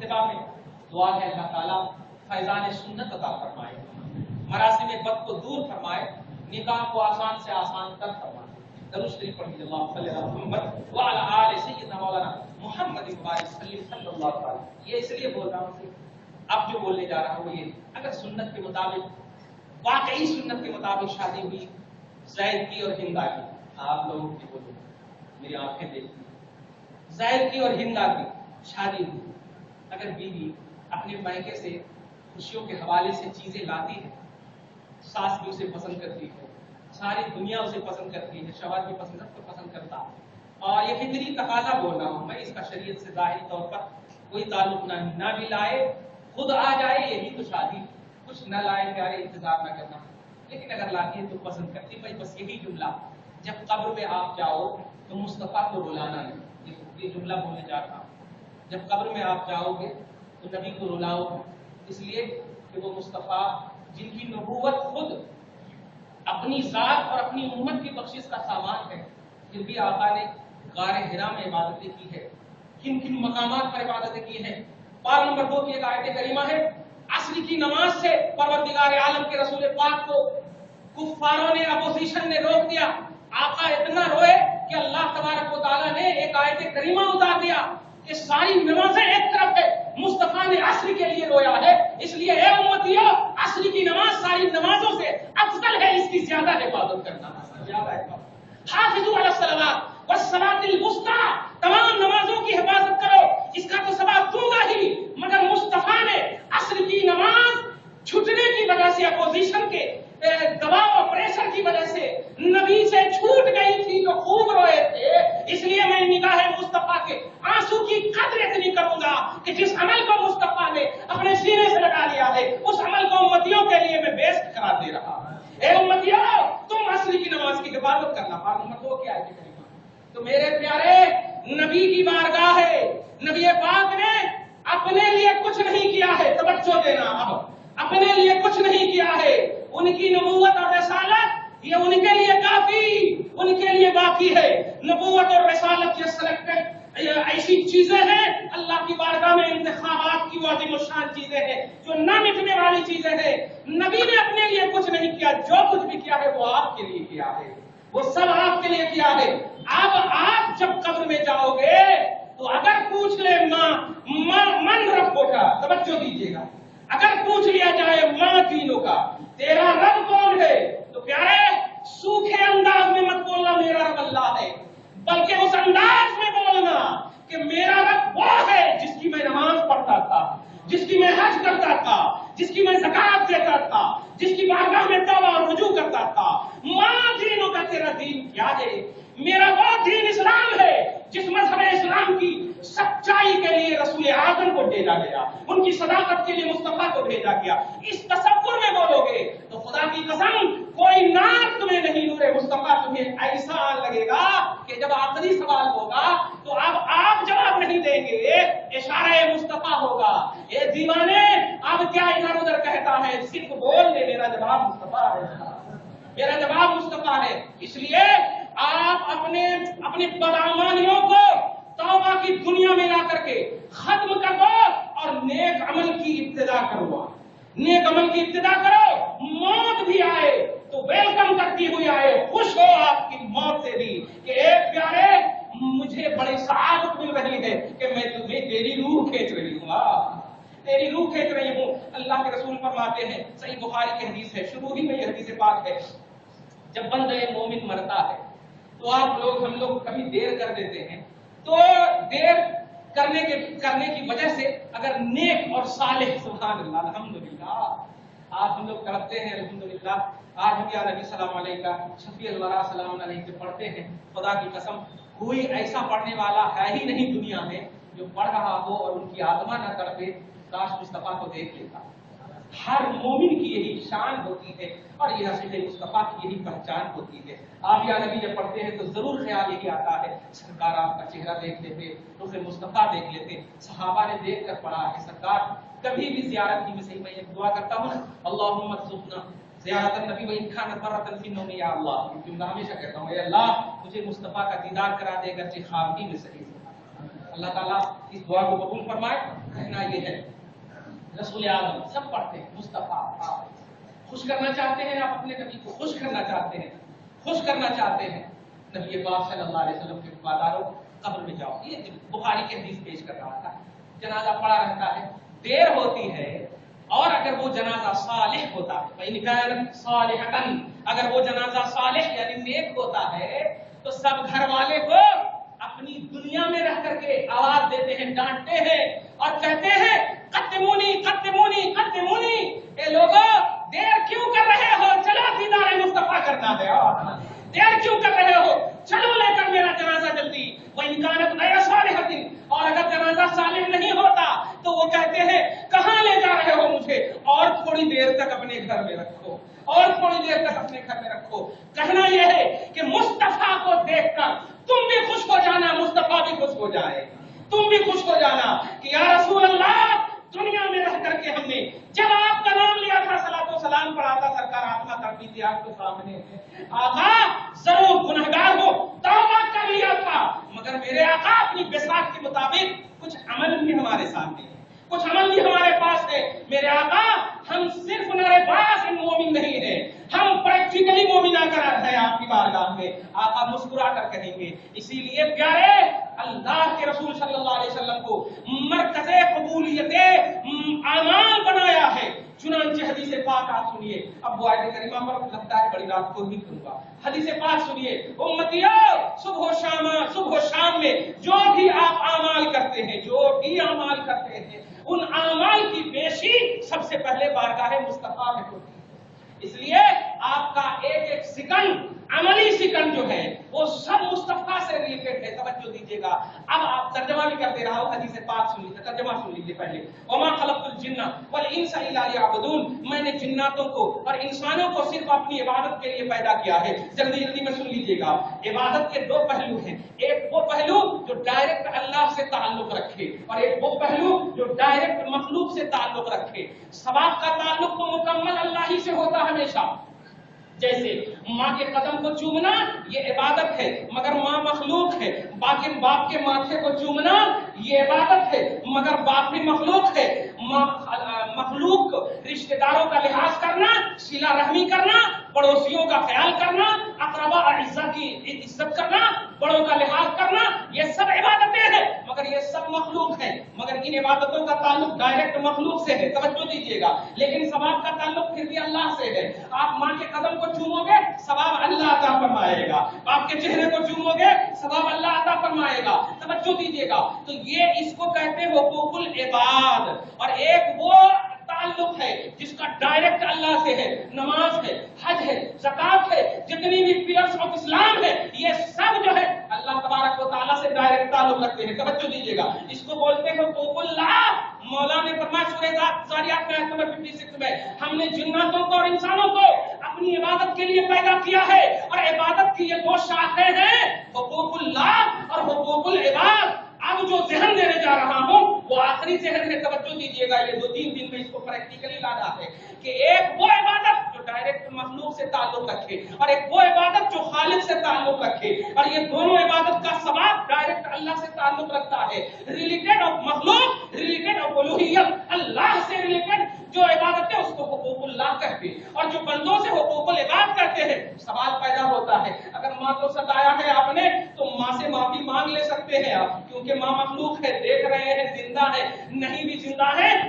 اتباع میں دعا ہے اللہ تعالیٰ فیضان سنت عطا فرمائے، مراسم بد کو دور فرمائے، نکاح کو آسان سے آسان تر فرمائے۔ درود شریف پڑھیے، اللہم صلی علی محمد وعلی آل سیدنا مولانا محمد صلی اللہ علیہ وسلم۔ یہ اس لیے بول رہا ہوں کہ اب جو بولنے جا رہا ہوں وہ یہ، اگر سنت کے مطابق، واقعی سنت کے مطابق شادی ہوئی زید کی اور ہندا کی، آپ لوگوں کی بولو، میری آنکھیں دیکھتی، زید کی اور ہندا کی شادی ہوئی، اگر بیوی اپنے میکے سے خوشیوں کے حوالے سے چیزیں لاتی ہے، ساس بھی اسے پسند کرتی ہے، ساری دنیا اسے پسند کرتی ہے، شوہر بھی پسند کرتا ہے، اور یہ فطری تقاضا بول رہا ہوں میں، اس کا شریعت سے ظاہری طور پر کوئی تعلق نہ بھی لائے، خود آ جائے، یہی تو شادی، کچھ نہ لائے پیارے انتظار نہ کرنا، لیکن اگر لاتی ہے تو پسند کرتی ہے۔ بس یہی جملہ، جب قبر میں آپ جاؤ تو مصطفیٰ کو رلانا نہیں، یہ جملہ بولنے جا رہا ہوں، جب قبر میں آپ جاؤ گے تو نبی کو رلاؤ، اس لیے کہ وہ مصطفیٰ جن کی نبوت خود اپنی ذات اور اپنی امت کی بخشش کا سامان ہے، پھر بھی آقا نے غار حرا میں عبادتیں کی ہے، کن کن مقامات پر عبادتیں کی ہیں۔ پارہ نمبر 2 کی ایک آیت کریمہ ہے، عصر کی نماز سے پروردگار عالم کے رسول پاک کو کفاروں نے، اپوزیشن نے روک دیا، آقا اتنا روئے کہ اللہ تبارک و تعالیٰ نے ایک آیت کریمہ اتار دیا کہ ساری نمازیں ایک طرف ہے، مصطفیٰ نے عصر کے لیے رویا ہے، اس لیے اے امتیو، عصر کی نماز ساری نمازوں سے افضل ہے، اس کی زیادہ عبادت کرنا، زیادہ عبادت۔ حافظوا علی الصلوات والصلاۃ الوسطیٰ، تمام نمازوں کی حفاظت کرو، اس کا تو ثواب دوں گا ہی، مگر مصطفیٰ نے عصر کی نماز چھٹنے کی وجہ سے، اپوزیشن کے دباؤ اور پریشر کی وجہ سے نبی سے چھوٹ گئی تھی، جو خوب روئے تھے، اس لیے میں نگاہ مصطفیٰ کے آنسو کی قدر اتنی کروں گا کہ جس عمل کو مصطفیٰ نے اپنے سینے سے لگا لیا ہے، اس عمل کو امتیوں کے لیے میں بیسٹ قرار دے رہا ہوں۔ اے امتیوں، تم عصر کی نماز کی حفاظت کرنا، پارہ نمبر 2 کی آیت کریمہ۔ تو میرے پیارے، نبی کی بارگاہ ہے، نبی پاک نے اپنے لیے کچھ نہیں کیا ہے، توجہ دینا، اب اپنے لیے کچھ نہیں کیا ہے، ان کی نبوت اور رسالت یہ ان کے لیے کافی، ان کے لیے باقی ہے۔ نبوت اور رسالت یہ سلیکٹڈ ایسی چیزیں ہیں، اللہ کی بارگاہ میں انتخابات کی وہ عظیم الشان چیزیں ہیں جو نہ مٹنے والی چیزیں ہیں۔ نبی نے اپنے لیے کچھ نہیں کیا، جو کچھ بھی کیا ہے وہ آپ کے لیے کیا ہے، وہ سب آپ کے لیے کیا ہے۔ اب آپ جب قبر میں جاؤ گے تو اگر پوچھ لے من ربوں کا، توجہ دیجیے گا، اگر پوچھ لیا جائے ماں دینوں کا، تیرا رب کون ہے، تو پیارے سوکھے انداز میں مت بولنا میرا رب اللہ ہے، بلکہ اس انداز میں بولنا کہ میرا رب وہ ہے جس کی میں نماز پڑھتا تھا، جس کی میں حج کرتا تھا، جس کی میں زکات دیتا تھا، جس کی بارگاہ میں توبہ اور رجوع کرتا تھا۔ ماں دینوں کا، تیرا دین کیا ہے؟ میرا وہ دین اسلام ہے جس مذہب اسلام کی سچائی کے لیے رسول اعظم کو بھیجا گیا، ان کی صداقت کے لیے مصطفیٰ کو بھیجا گیا۔ اس تصور میں بولو گے تو خدا کی قسم کوئی نار تمہیں نہیں، نور مصطفیٰ تمہیں ایسا لگے گا کہ جب آخری سوال ہوگا تو اب آپ جواب نہیں دیں گے، اشارہ مصطفیٰ ہوگا، اے دیوانے اب کیا ادھر ادھر کہتا ہے، صرف بول دے میرا جواب مصطفیٰ ہے، میرا جواب مصطفیٰ ہے۔ اس لیے آپ اپنی بدعمالیوں کو توبہ کی دنیا میں لا کر کے ختم کر دو اور نیک عمل کی ابتدا کرو، نیک عمل کی ابتدا کرو، موت بھی آئے تو ویلکم کرتی ہوئی آئے، خوش ہو آپ کی موت سے بھی کہ اے پیارے مجھے بڑی سعادت مل رہی ہے کہ میں تمہیں تیری روح کھینچ رہی ہوں، تیری روح کھینچ رہی ہوں۔ اللہ کے رسول فرماتے ہیں، صحیح بخاری کی حدیث ہے، شروع ہی میں یہ حدیث پاک ہے، جب بندہ مومن مرتا ہے تو ہم لوگ کبھی دیر کر دیتے ہیں، تو دیر کرنے کی وجہ سے اگر نیک اور صالح، سبحان اللہ الحمدللہ، آج ہم لوگ کرتے ہیں الحمدللہ، آج ہم یا نبی سلام علیکہ شفیع الورا سلام علیہ کے پڑھتے ہیں، خدا کی قسم کوئی ایسا پڑھنے والا ہے ہی نہیں دنیا میں جو پڑھ رہا ہو اور ان کی آتما نہ تڑپے، کاش مصطفیٰ کو دیکھ لیتا۔ ہر مومن کی یہی شان ہوتی ہے اور یہ عاشق مصطفیٰ کی یہی پہچان ہوتی ہے۔ آپ یا نبی جب پڑھتے ہیں تو ضرور خیال یہی آتا ہے، سرکار آپ کا چہرہ دیکھ لیتے، رخ مصطفیٰ دیکھ لیتے، صحابہ نے دیکھ کر پڑھا ہے، سرکار کبھی بھی زیارت کی، میں صحیح میں دعا کرتا ہوں، اللہم ارزقنا زیارت النبی وان کانت مرۃ فی النوم، یا اللہ، جملہ ہمیشہ کہتا ہوں، اے اللہ مجھے مصطفیٰ کا دیدار کرا دے، اگرچہ خواب بھی میں صحیح۔ اللہ تعالیٰ اس دعا کو قبول فرمائے۔ کہنا یہ ہے رسول اعظم سب پڑھتے ہیں مصطفیٰ. خوش کرنا چاہتے ہیں آپ اپنے نبی کو, خوش کرنا چاہتے ہیں, خوش کرنا چاہتے ہیں نبی پاک صلی اللہ علیہ وسلم کے وفاداروں قبر میں جاؤ. یہ بخاری کی حدیث پیش کر رہا تھا. جنازہ پڑا رہتا ہے, دیر ہوتی ہے, اور اگر وہ جنازہ صالح ہوتا ہے, فَإِنْ كَانَتْ صَالِحَةً, اگر وہ جنازہ صالح یعنی نیک ہوتا ہے تو سب گھر والے کو اپنی دنیا میں رہ کر کے آواز دیتے ہیں, ڈانٹتے ہیں اور کہتے ہیں قدمونی قدمونی قدمونی, اے لوگوں دیر کیوں کر رہے ہو, چلو دیدار مصطفیٰ کرنا ہے, دیر کیوں کر رہے ہو, چلو لے کر میرا جنازہ جلدی. وَإِنْ كَانَتْ غَيْرَ صَالِحَةٍ, اور اگر جنازہ صالح نہیں ہوتا تو وہ کہتے ہیں کہاں لے جا رہے ہو مجھے, اور تھوڑی دیر تک اپنے گھر میں رکھو, اور تھوڑی دیر تک اپنے گھر میں رکھو. کہنا یہ ہے کہ مصطفیٰ کو دیکھ کر تم بھی خوش ہو جانا, مصطفیٰ بھی خوش ہو جائے, تم بھی خوش ہو جانا کہ یا رسول اللہ دنیا میں رہ کر کے ہم نے جب آپ کا نام لیا تھا صلاۃ و سلام پڑھا تھا, سرکار آتما کرتی تھی آپ کے سامنے, آقا ضرور گنہگار ہو, توبہ کر لیا تھا, مگر میرے آقا اپنی بساط کے مطابق کچھ عمل بھی ہمارے سامنے ہے, کچھ عمل بھی ہمارے پاس ہے. میرے آقا ہم صرف نعرے باز مومن نہیں ہیں, ہم پریکٹیکلی مومن آ کر ہیں آپ کی بارگاہ میں. آقا مسکرا کر کہیں گے. اسی لیے پیارے اللہ کے رسول صلی اللہ علیہ وسلم کو مرکز قبولیت اعمال بنایا ہے. چنانچہ حدیث پاک آپ سنیے. اب وہ آیت کریمہ پر لگتا ہے بڑی رات کو بھی کروں گا. حدیث پاک سنیے, امتیو صبح و شام میں جو بھی آپ اعمال کرتے ہیں, جو بھی اعمال کرتے ہیں, ان اعمال کی پیشی سب سے پہلے بارگاہ مصطفیٰ میں ہوتی ہے. اس لیے آپ کا ایک ایک سیکنڈ, عملی سیکنڈ جو ہے وہ سب مصطفیٰ سے ریلیٹڈ ہے. توجہ دیجیے گا. اب آپ ترجمہ بھی کرتے رہو, حدیث پاک سن لیجیے, ترجمہ سن لیجیے پہلے. وما خلقت الجن والانس الا ليعبدون, میں نے جناتوں کو اور انسانوں کو صرف اپنی عبادت کے لیے پیدا کیا ہے. جلدی جلدی میں سن لیجیے گا. عبادت کے دو پہلو ہیں, ایک وہ پہلو جو ڈائریکٹ اللہ سے تعلق رکھے, اور ایک وہ پہلو جو ڈائریکٹ مخلوق سے تعلق رکھے. ثواب کا تعلق تو مکمل اللہ ہی سے ہوتا ہے ہمیشہ. جیسے ماں کے قدم کو چومنا یہ عبادت ہے, مگر ماں مخلوق ہے. باپ کے ماتھے کو چومنا یہ عبادت ہے, مگر باپ بھی مخلوق ہے. مخلوق رشتہ داروں کا لحاظ کرنا, صلہ رحمی کرنا, پڑوسیوں کا خیال کرنا, اقربا اعزا کی عزت کرنا, بڑوں کا لحاظ کرنا, یہ سب عبادتیں ہیں, مگر یہ سب مخلوق ہیں. مگر ان عبادتوں کا تعلق ڈائریکٹ مخلوق سے ہے. توجہ دیجیے گا. لیکن ثواب کا تعلق پھر بھی اللہ سے ہے. آپ ماں کے قدم کو چومو گے, ثواب اللہ عطا فرمائے گا. آپ کے چہرے کو چومو گے, ثواب اللہ عطا فرمائے گا. توجہ دیجیے گا. تو یہ اس کو کہتے ہیں حقوق العباد. اور ایک وہ تعلق ہے جس کا ڈائریکٹ اللہ سے ہے. نماز ہے, حج ہے, زکات ہے, جتنی بھی پلرز آف اسلام ہے, یہ سب جو ہے اللہ تبارک و تعالیٰ سے ڈائریکٹ تعلق رکھتے ہیں. توجہ دیجیے گا. اس کو بولتے ہیں حقوق اللہ. مولا نے فرمایا سورہ ذاریات میں آیت نمبر 56 میں, ہم نے جناتوں کو اور انسانوں کو اپنی عبادت کے لیے پیدا کیا ہے. اور عبادت کی یہ دو شاخیں ہیں, حقوق اللہ اور حقوق العباد. اب جو ذہن دینے جا رہا ہوں وہ آخری ذہن ہے. توجہ دیجیے گا. یہ 2-3 دن میں اس کو پریکٹیکلی لانا ہے کہ ایک وہ عبادت جو ڈائریکٹ مخلوق سے تعلق رکھے, اور ایک وہ عبادت جو خالق سے تعلق رکھے. اور یہ دونوں عبادت کا ثواب ڈائریکٹ اللہ سے تعلق رکھتا ہے. ریلیٹڈ آف مخلوق, ریلیٹڈ آف الوہیت, اللہ سے ریلیٹڈ جو عبادت ہے اس کو حقوق اللہ کہتے ہیں. اور جو بندوں سے حقوق العباد کرتے ہیں, سوال پیدا ہوتا ہے, اگر ماں کو ستایا ہے آپ نے تو ماں سے معافی مانگ لے سکتے ہیں آپ, کیونکہ ماں مخلوق ہے, دیکھ رہے ہیں, زندہ ہے, نہیں بھی زندہ ہے